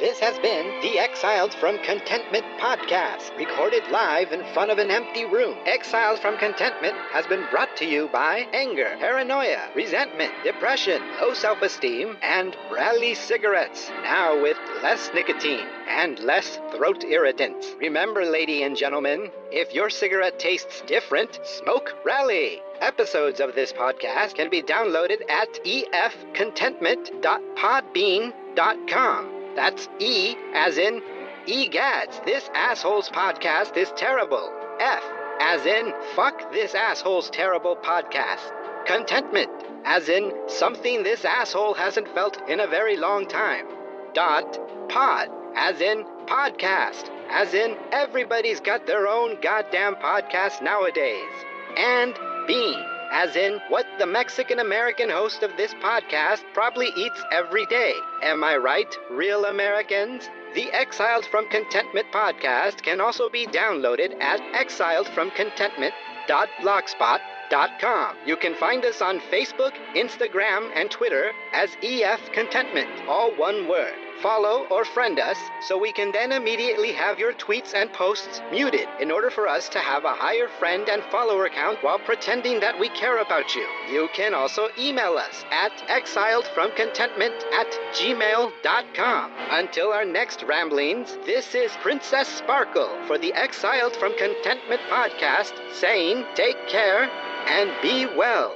This has been the Exiled from Contentment podcast, recorded live in front of an empty room. Exiled from Contentment has been brought to you by anger, paranoia, resentment, depression, low self-esteem, and Rally cigarettes, now with less nicotine and less throat irritants. Remember, ladies and gentlemen, if your cigarette tastes different, smoke Rally. Episodes of this podcast can be downloaded at efcontentment.podbean.com. That's E as in egads. This asshole's podcast is terrible. F as in fuck this asshole's terrible podcast. Contentment as in something this asshole hasn't felt in a very long time. Pod as in podcast. As in everybody's got their own goddamn podcast nowadays. And bean as in what the Mexican-American host of this podcast probably eats every day. Am I right, real Americans? The Exiled from Contentment podcast can also be downloaded at exiledfromcontentment.blogspot.com. You can find us on Facebook, Instagram, and Twitter as EF Contentment, all one word. Follow or friend us so we can then immediately have your tweets and posts muted in order for us to have a higher friend and follower count while pretending that we care about you. You can also email us at exiledfromcontentment@gmail.com. Until our next ramblings, this is Princess Sparkle for the Exiled from Contentment podcast saying take care and be well.